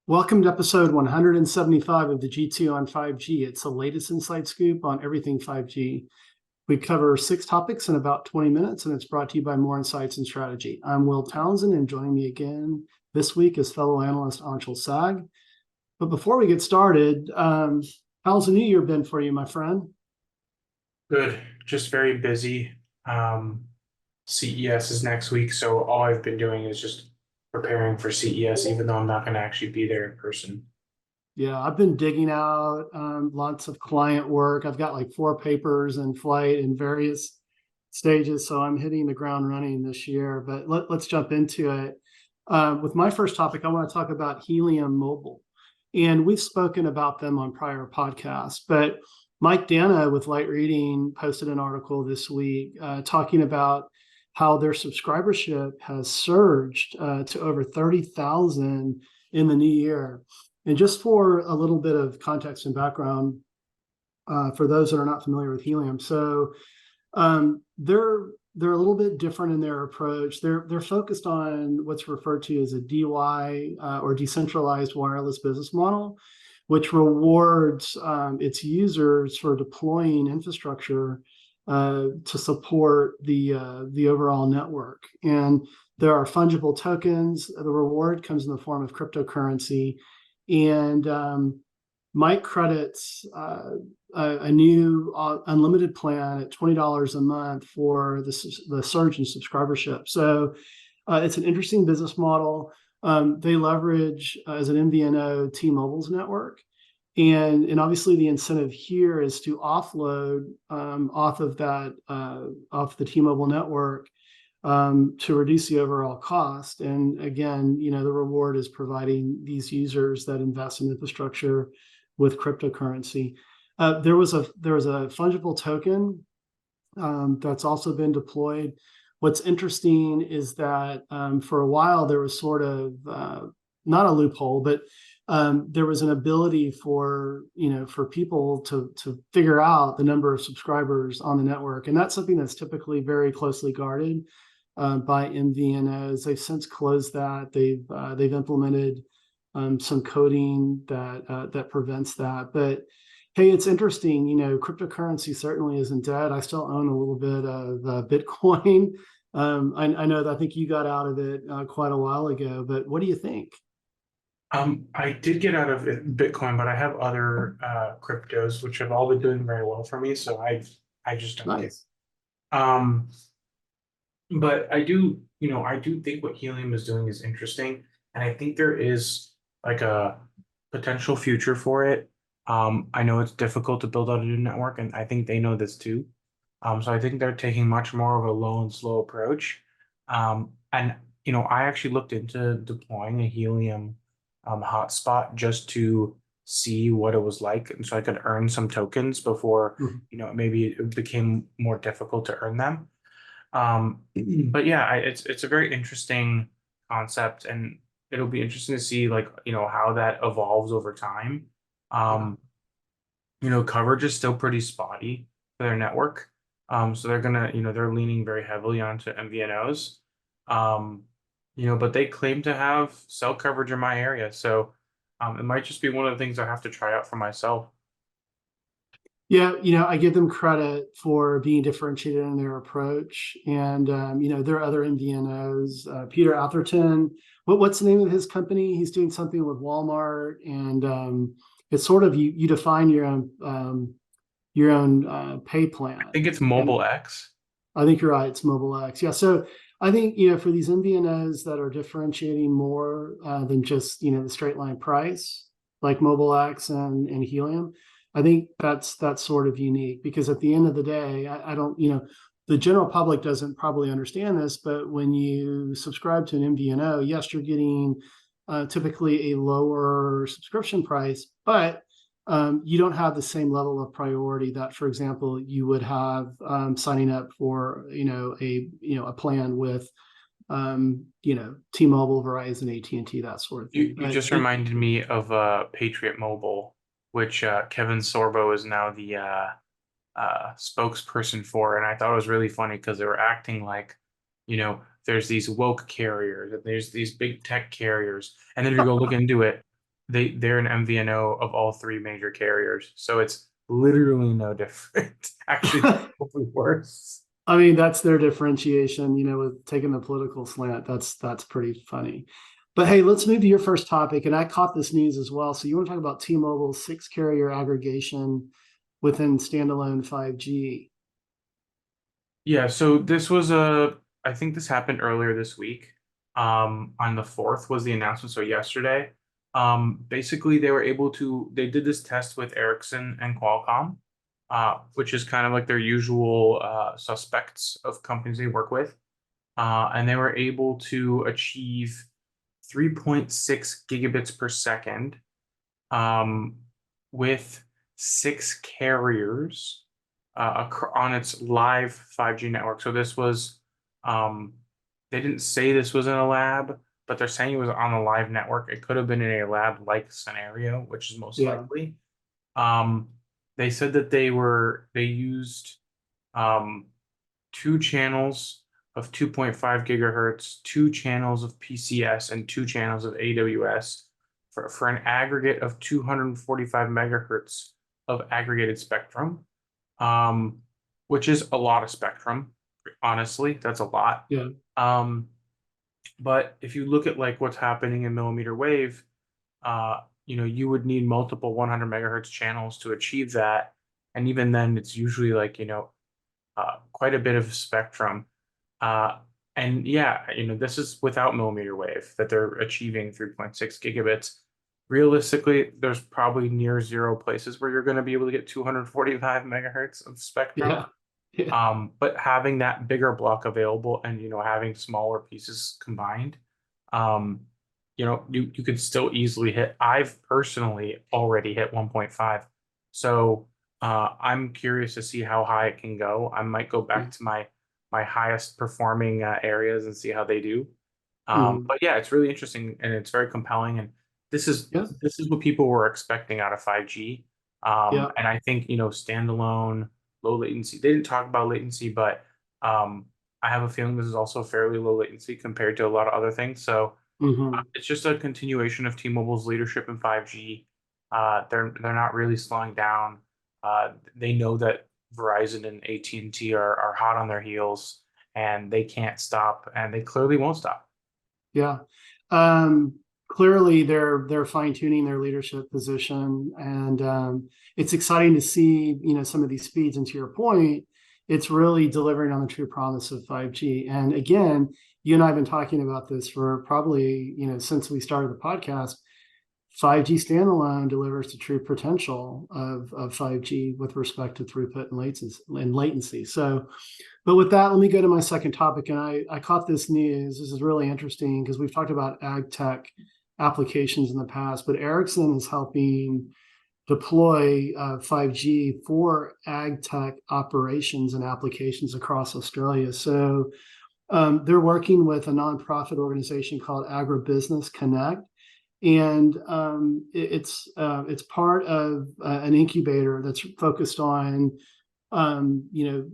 Welcome to episode 175 of the G2 on 5G. It's the latest inside scoop on everything 5G. We cover 6 topics in about 20 minutes, and it's brought to you by More Insights and Strategy. I'm Will Townsend, and joining me again this week is fellow analyst Anshul Sag. But before we get started, how's the new year been for you, my friend? Good, just very busy. CES is next week, so all I've been doing is just preparing for CES, even though I'm not going to actually be there in person. Yeah, I've been digging out lots of client work. I've got like 4 papers in flight in various stages, so I'm hitting the ground running this year. But let's jump into it. With my first topic, I want to talk about Helium Mobile. And we've spoken about them on prior podcasts, but Mike Dana with Light Reading posted an article this week talking about how their subscribership has surged to over 30,000 in the new year. And just for a little bit of context and background, for those that are not familiar with Helium, so they're a little bit different in their approach. They're focused on what's referred to as a DY or decentralized wireless business model, which rewards its users for deploying infrastructure to support the overall network. And there are fungible tokens. The reward comes in the form of cryptocurrency. And Mike credits a new unlimited plan at $20 a month for the surge in subscribership. So it's an interesting business model. They leverage as an MVNO T-Mobile's network. And obviously the incentive here is to offload off the T-Mobile network to reduce the overall cost. And again, the reward is providing these users that invest in infrastructure with cryptocurrency. There was a fungible token that's also been deployed. What's interesting is that for a while there was sort of not a loophole, but there was an ability for people to figure out the number of subscribers on the network, and that's something that's typically very closely guarded by MVNOs. They've since closed that. They've implemented some coding that prevents that. But hey, it's interesting. Cryptocurrency certainly isn't dead. I still own a little bit of Bitcoin. I know that I think you got out of it quite a while ago, but what do you think? I did get out of Bitcoin, but I have other cryptos which have all been doing very well for me, so I just don't care. Nice. Um, but I do think what Helium is doing is interesting, and I think there is like a potential future for it. I know it's difficult to build out a new network, and I think they know this too. So I think they're taking much more of a low and slow approach. And I actually looked into deploying a Helium hotspot just to see what it was like, and so I could earn some tokens before Mhm. maybe it became more difficult to earn them. But yeah, it's a very interesting concept, and it'll be interesting to see like how that evolves over time. Yeah. Um, Coverage is still pretty spotty for their network. So they're gonna, they're leaning very heavily onto MVNOs. Um, but they claim to have cell coverage in my area, so it might just be one of the things I have to try out for myself. Yeah, I give them credit for being differentiated in their approach. And there are other MVNOs. Peter Atherton, what's the name of his company? He's doing something with Walmart, and it's sort of you define your own pay I plan. think it's And Mobile X. I think you're right. It's Mobile X. Yeah. So I think, for these MVNOs that are differentiating more than just, the straight line price, like Mobile X and Helium, I think that's sort of unique because at the end of the day, I don't, the general public doesn't probably understand this, but when you subscribe to an MVNO, yes, you're getting typically a lower subscription price, but you don't have the same level of priority that, for example, you would have signing up for a plan with T-Mobile, Verizon, AT&T, that sort of You thing. you just reminded me of Patriot Mobile, which Kevin Sorbo is now the spokesperson for, and I thought it was really funny because they were acting like, there's these woke carriers and there's these big tech carriers, and then if you go look into it, they're an MVNO of all three major carriers, so it's literally no different. Actually, it's probably worse. I mean, that's their differentiation, with taking the political slant. That's pretty funny. But hey, let's move to your first topic. And I caught this news as well. So you want to talk about T-Mobile's 6 carrier aggregation within standalone 5G? Yeah, so this was I think this happened earlier this week. On the 4th was the announcement, so yesterday. Basically they did this test with Ericsson and Qualcomm, which is kind of like their usual suspects of companies they work with. And they were able to achieve 3.6 gigabits per second um, with 6 carriers on its live 5G network. So this was, they didn't say this was in a lab, but they're saying it was on a live network. It could have been in a lab-like scenario, which is most Yeah. likely. Um, they said that they used um, 2 channels of 2.5 gigahertz, 2 channels of PCS, and 2 channels of AWS for an aggregate of 245 megahertz of aggregated spectrum, um, which is a lot of spectrum. Honestly, that's a lot. Yeah. Um, but if you look at like what's happening in millimeter wave, you would need multiple 100 megahertz channels to achieve that. And even then, it's usually like, quite a bit of spectrum. Uh, and yeah, this is without millimeter wave that they're achieving 3.6 gigabits. Realistically, there's probably near zero places where you're going to be able to get 245 megahertz of spectrum. Yeah. Yeah. But having that bigger block available and having smaller pieces combined, um, you could still easily hit. I've personally already hit 1.5. So I'm curious to see how high it can go. I might go back to my highest performing areas and see how they do. Mhm. But yeah, it's really interesting and it's very compelling. And this is Yeah. this is what people were expecting out of 5G. Yeah. And I think standalone, low latency. They didn't talk about latency, but um, I have a feeling this is also fairly low latency compared to a lot of other things. So Hmm. it's just a continuation of T-Mobile's leadership in 5G. They're not really slowing down. They know that Verizon and AT&T are hot on their heels, and they can't stop, and they clearly won't stop. Yeah. Um, Clearly they're fine-tuning their leadership position. And it's exciting to see, some of these speeds. And to your point, it's really delivering on the true promise of 5G. And again, you and I have been talking about this for probably, since we started the podcast. 5G standalone delivers the true potential of 5G with respect to throughput and latency. So, but with that, let me go to my second topic. And I caught this news. This is really interesting because we've talked about AgTech applications in the past, but Ericsson is helping deploy 5G for AgTech operations and applications across Australia. So they're working with a nonprofit organization called Agribusiness Connect, and it's part of an incubator that's focused on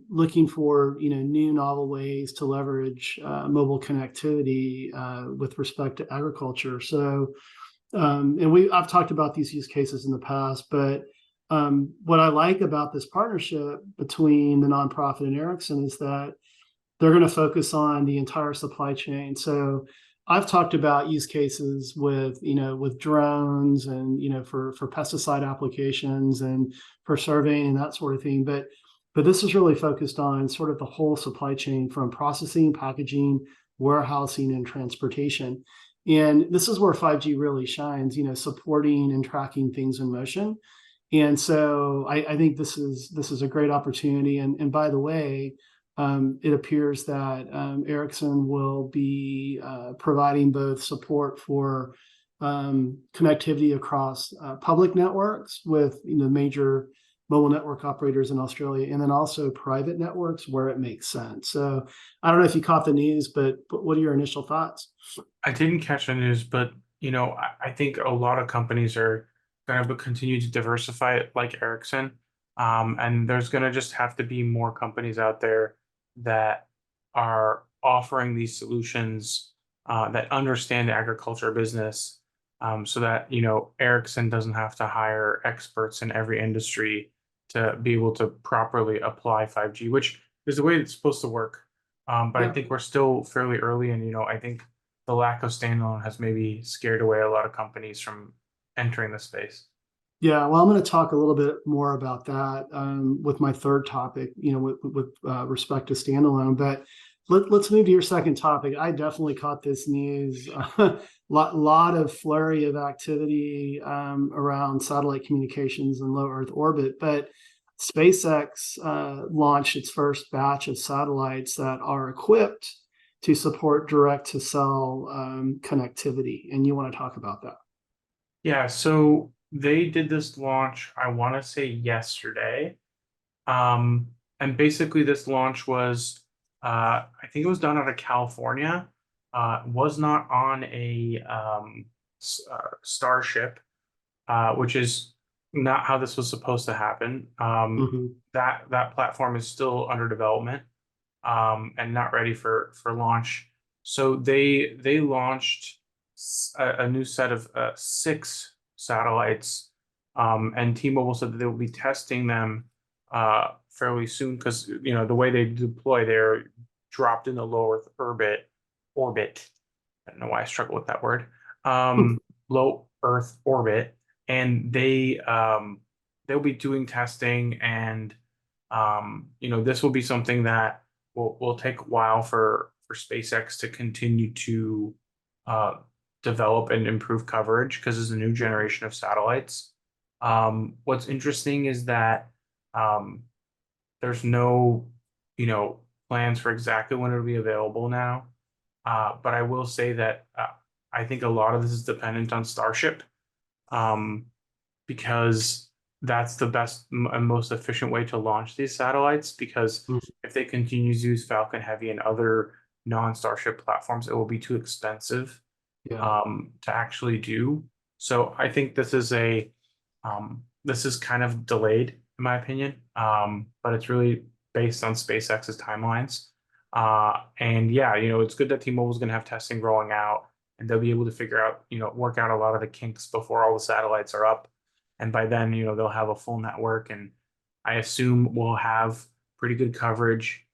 looking for new novel ways to leverage mobile connectivity with respect to agriculture. So, and I've talked about these use cases in the past, but what I like about this partnership between the nonprofit and Ericsson is that they're going to focus on the entire supply chain. So I've talked about use cases with drones and for pesticide applications and for surveying and that sort of thing. But this is really focused on sort of the whole supply chain from processing, packaging, warehousing, and transportation. And this is where 5G really shines, supporting and tracking things in motion. And so I think this is a great opportunity. And by the way, it appears that Ericsson will be providing both support for connectivity across public networks with major mobile network operators in Australia, and then also private networks where it makes sense. So I don't know if you caught the news, but what are your initial thoughts? I didn't catch the news, but I think a lot of companies are going to continue to diversify it like Ericsson. And there's going to just have to be more companies out there that are offering these solutions that understand the agriculture business so that, Ericsson doesn't have to hire experts in every industry to be able to properly apply 5G, which is the way it's supposed to work. But I Yeah. think we're still fairly early, and I think the lack of standalone has maybe scared away a lot of companies from entering the space. Yeah, well, I'm going to talk a little bit more about that with my third topic, with respect to standalone. But let's move to your second topic. I definitely caught this news. Lot of flurry of activity around satellite communications and low Earth orbit. But SpaceX launched its first batch of satellites that are equipped to support direct-to-cell connectivity. And you want to talk about that? Yeah, so they did this launch, I want to say yesterday. Um, and basically this launch was, I think it was done out of California. Was not on a Starship, which is not how this was supposed to happen. Hmm. That platform is still under development, and not ready for launch. So they launched a new set of 6 satellites, and T-Mobile said that they will be testing them fairly soon because the way they deploy, they're dropped in the low Earth orbit. I don't know why I struggle with that word. Low Earth orbit, and they'll be doing testing, and this will be something that will take a while for SpaceX to continue to uh, develop and improve coverage because it's a new generation of satellites. What's interesting is that um, there's no, plans for exactly when it'll be available now. But I will say that I think a lot of this is dependent on Starship, um, because that's the best and most efficient way to launch these satellites. Because if they continue to use Falcon Heavy and other non-Starship platforms, it will be too expensive Yeah. to actually do. So I think this is kind of delayed in my opinion, but it's really based on SpaceX's timelines. And yeah, it's good that T-Mobile is going to have testing rolling out, and they'll be able to figure out, work out a lot of the kinks before all the satellites are up. And by then, they'll have a full network, and I assume we'll have pretty good coverage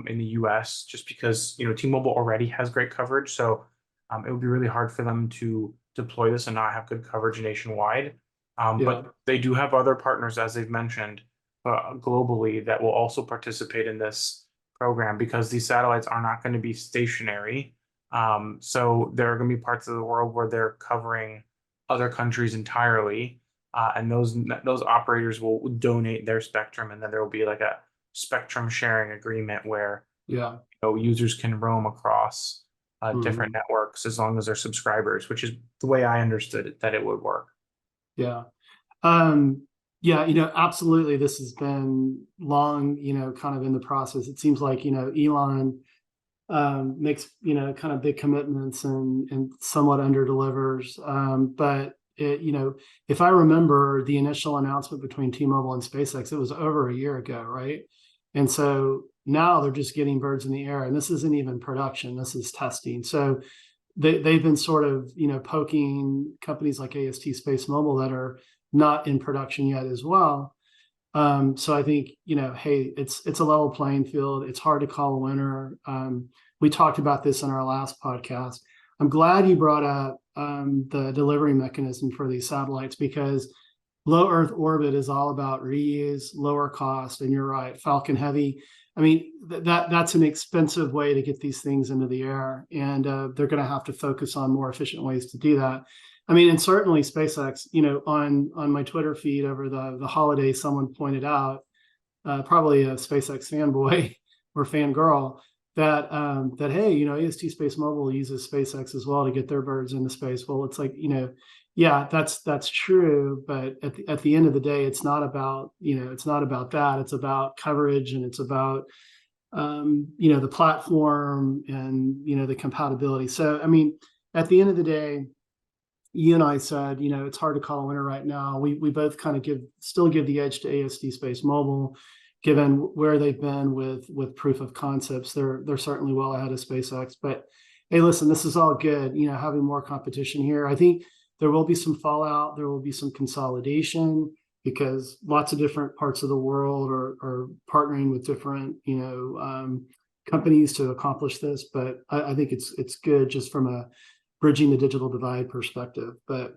in the US just because, T-Mobile already has great coverage. So it would be really hard for them to deploy this and not have good coverage nationwide. Yeah. But they do have other partners, as they've mentioned, globally that will also participate in this program because these satellites are not going to be stationary. So there are going to be parts of the world where they're covering other countries entirely, and those operators will donate their spectrum, and then there will be like a spectrum sharing agreement where Yeah. users can roam across different Hmm. networks as long as they're subscribers, which is the way I understood it that it would work. Yeah. Um, yeah, absolutely. This has been long, kind of in the process. It seems like, Elon makes, kind of big commitments and somewhat under delivers. But if I remember the initial announcement between T-Mobile and SpaceX, it was over a year ago, right? And so now they're just getting birds in the air, and this isn't even production. This is testing. So they've been sort of poking companies like AST Space Mobile that are not in production yet as well. So I think hey, it's a level playing field. It's hard to call a winner. We talked about this in our last podcast. I'm glad you brought up the delivery mechanism for these satellites, because low Earth orbit is all about reuse, lower cost, and you're right, Falcon Heavy. I mean, that's an expensive way to get these things into the air, and they're going to have to focus on more efficient ways to do that. I mean, and certainly SpaceX. On my Twitter feed over the holiday, someone pointed out, probably a SpaceX fanboy or fangirl, that hey, AST Space Mobile uses SpaceX as well to get their birds into space. Well, it's like, yeah, that's true, but at the end of the day, it's not about that. It's about coverage, and it's about the platform, and the compatibility. So I mean, at the end of the day, you and I said, it's hard to call a winner right now. We both kind of still give the edge to AST Space Mobile, given where they've been with proof of concepts. They're certainly well ahead of SpaceX. But hey, listen, this is all good. Having more competition here. I think there will be some fallout. There will be some consolidation because lots of different parts of the world are partnering with different, companies to accomplish this. But I think it's good just from a bridging the digital divide perspective. But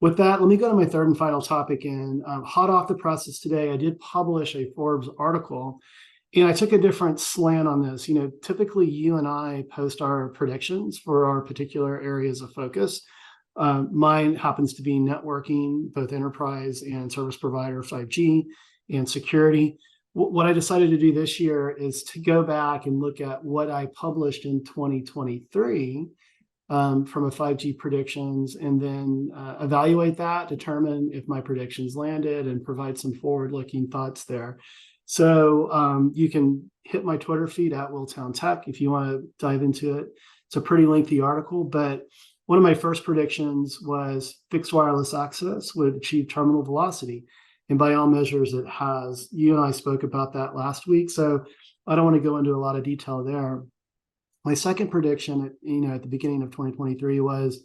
with that, let me go to my third and final topic. And hot off the presses today, I did publish a Forbes article, and I took a different slant on this. Typically you and I post our predictions for our particular areas of focus. Mine happens to be networking, both enterprise and service provider, 5G, and security. What I decided to do this year is to go back and look at what I published in 2023 from a 5G predictions, and then evaluate that, determine if my predictions landed, and provide some forward-looking thoughts there. So you can hit my Twitter feed at Willtown Tech if you want to dive into it. It's a pretty lengthy article, but one of my first predictions was fixed wireless access would achieve terminal velocity. And by all measures, it has. You and I spoke about that last week, so I don't want to go into a lot of detail there. My second prediction, at the beginning of 2023, was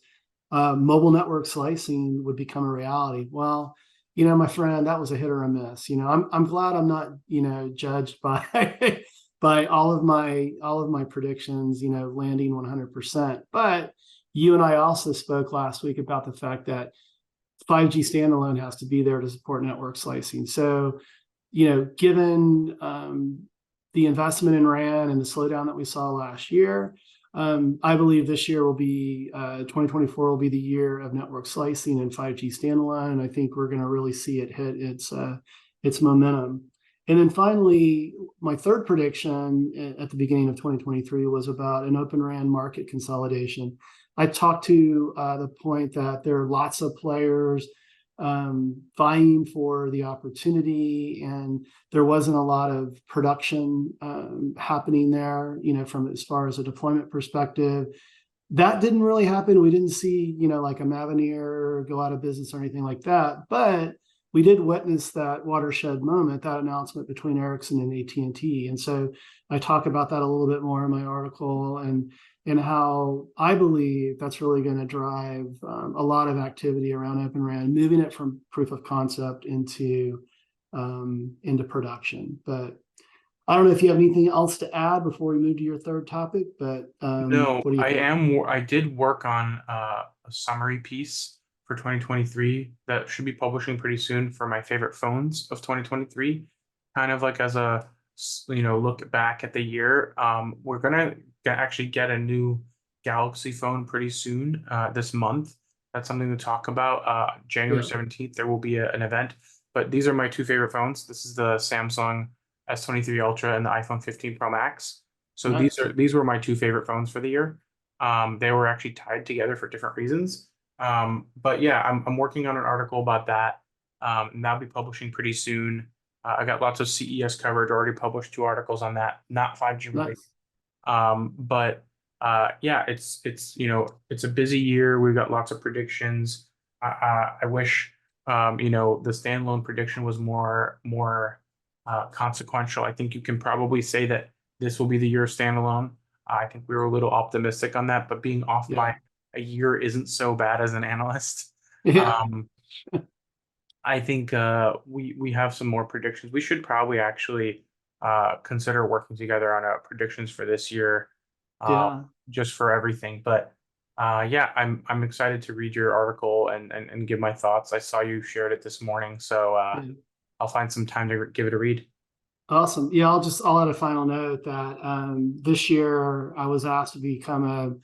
mobile network slicing would become a reality. Well, my friend, that was a hit or a miss. I'm glad I'm not, judged by by all of my predictions, landing 100%. But you and I also spoke last week about the fact that 5G standalone has to be there to support network slicing. So, given the investment in RAN and the slowdown that we saw last year, I believe this year will be 2024 will be the year of network slicing and 5G standalone. I think we're going to really see it hit its momentum. And then finally, my third prediction at the beginning of 2023 was about an open RAN market consolidation. I talked to the point that there are lots of players vying for the opportunity, and there wasn't a lot of production happening there, from as far as a deployment perspective. That didn't really happen. We didn't see, like a Mavenir go out of business or anything like that. But we did witness that watershed moment, that announcement between Ericsson and AT&T. And so I talk about that a little bit more in my article, and how I believe that's really going to drive a lot of activity around Open RAN, moving it from proof of concept into production. But I don't know if you have anything else to add before we move to your third topic. But No, what do you think? I did work on a summary piece for 2023 that should be publishing pretty soon for my favorite phones of 2023, kind of like as a look back at the year. We're gonna actually get a new Galaxy phone pretty soon, this month. That's something to talk about. January Yeah, 17th, there will be an event. But these are my two favorite phones. This is the Samsung S23 Ultra and the iPhone 15 Pro Max. So nice. these were my two favorite phones for the year. They were actually tied together for different reasons. But yeah, I'm working on an article about that. And that'll be publishing pretty soon. I got lots of CES coverage, already published 2 articles on that, not 5G related. Nice. But yeah, it's a busy year. We've got lots of predictions. I wish the standalone prediction was more consequential. I think you can probably say that this will be the year of standalone. I think we were a little optimistic on that, but being off Yeah. by a year isn't so bad as an analyst. Yeah. Um, I think we have some more predictions. We should probably actually consider working together on predictions for this year, uh, Yeah. just for everything. But yeah, I'm excited to read your article and give my thoughts. I saw you shared it this morning, so Yeah. I'll find some time to give it a read. Awesome. Yeah, I'll add a final note that this year I was asked to become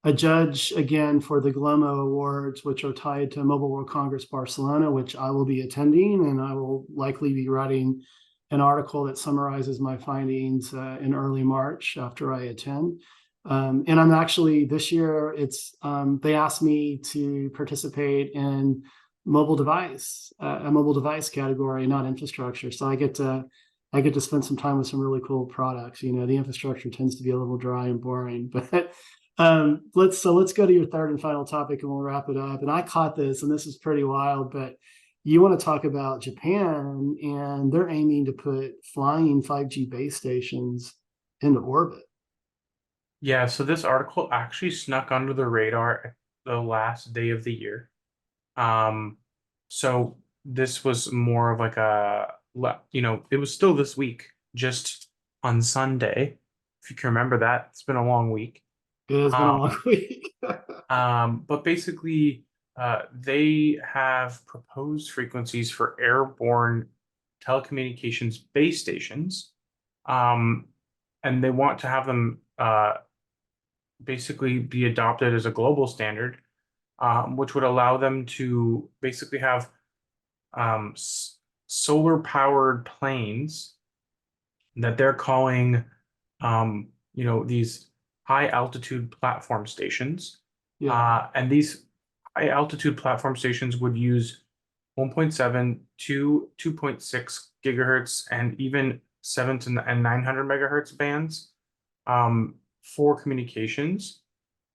a judge again for the Glomo Awards, which are tied to Mobile World Congress Barcelona, which I will be attending, and I will likely be writing an article that summarizes my findings in early March after I attend. And I'm actually this year they asked me to participate in a mobile device category, not infrastructure. So I get to spend some time with some really cool products. The infrastructure tends to be a little dry and boring, but let's go to your third and final topic, and we'll wrap it up. And I caught this, and this is pretty wild, but you want to talk about Japan, and they're aiming to put flying 5G base stations into orbit. Yeah, so this article actually snuck under the radar at the last day of the year. So this was more of like it was still this week, just on Sunday. If you can remember that, it's been a long week. It has been a long Um, week. but basically, they have proposed frequencies for airborne telecommunications base stations, um, and they want to have them basically be adopted as a global standard, which would allow them to basically have um, solar powered planes that they're calling, these high altitude platform stations. Yeah. And these high altitude platform stations would use 1.7 to 2.6 gigahertz and even 7 to and 900 megahertz bands, for communications.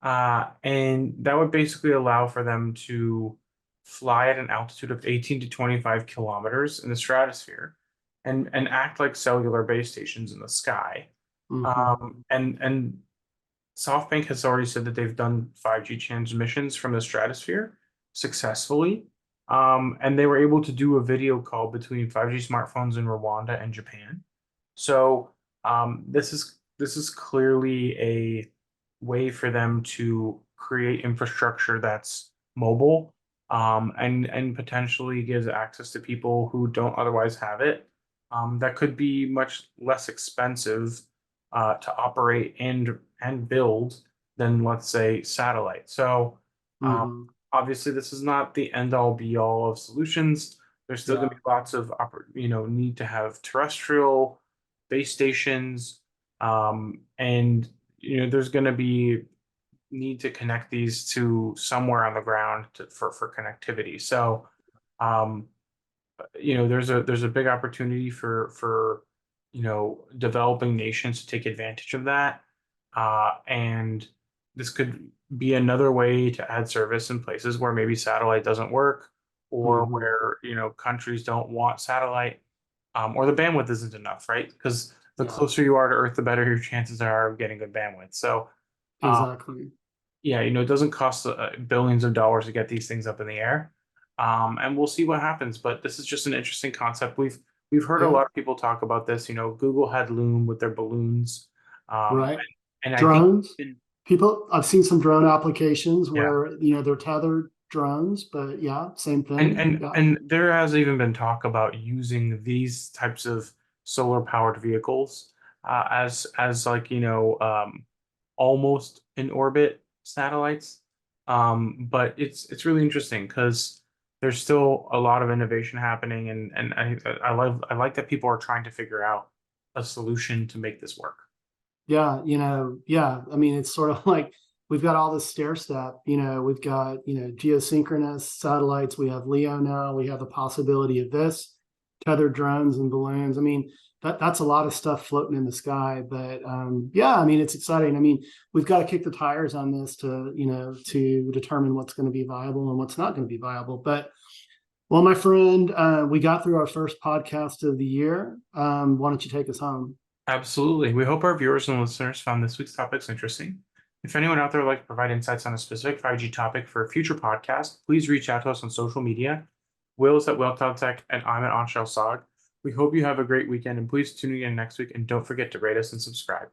And that would basically allow for them to fly at an altitude of 18 to 25 kilometers in the stratosphere and act like cellular base stations in the sky. Hmm. And SoftBank has already said that they've done 5G transmissions from the stratosphere successfully. And they were able to do a video call between 5G smartphones in Rwanda and Japan. So this is clearly a way for them to create infrastructure that's mobile, and potentially gives access to people who don't otherwise have it. That could be much less expensive to operate and build than, let's say, satellite. So um, Hmm. obviously this is not the end all be all of solutions. There's still going to Yeah. be lots of need to have terrestrial base stations, and there's going to be need to connect these to somewhere on the ground for connectivity. So um, there's a big opportunity for developing nations to take advantage of that, and this could be another way to add service in places where maybe satellite doesn't work, or Hmm. where countries don't want satellite, or the bandwidth isn't enough, right? Because the Yeah. closer you are to Earth, the better your chances are of getting good bandwidth. So um, Exactly. yeah, it doesn't cost billions of dollars to get these things up in the air, and we'll see what happens. But this is just an interesting concept. We've heard a Yeah. lot of people talk about this. Google had Loom with their balloons, Right. and I think, Drones. People, I've seen some drone applications yeah, where, they're tethered drones, but yeah, same and thing. and Yeah. and there has even been talk about using these types of solar powered vehicles as like almost in orbit satellites. But it's really interesting because there's still a lot of innovation happening, and I like that people are trying to figure out a solution to make this work. Yeah, yeah. I mean, it's sort of like we've got all this stair step. We've got, geosynchronous satellites. We have LEO now. We have the possibility of this, tethered drones and balloons. I mean, that's a lot of stuff floating in the sky. But yeah, I mean, it's exciting. I mean, we've got to kick the tires on this to determine what's going to be viable and what's not going to be viable. But well, my friend, we got through our first podcast of the year. Why don't you take us home? Absolutely. We hope our viewers and listeners found this week's topics interesting. If anyone out there would like to provide insights on a specific 5G topic for a future podcast, please reach out to us on social media. Will is at Tech, and I'm at Anshel Sag. We hope you have a great weekend, and please tune in next week, and don't forget to rate us and subscribe.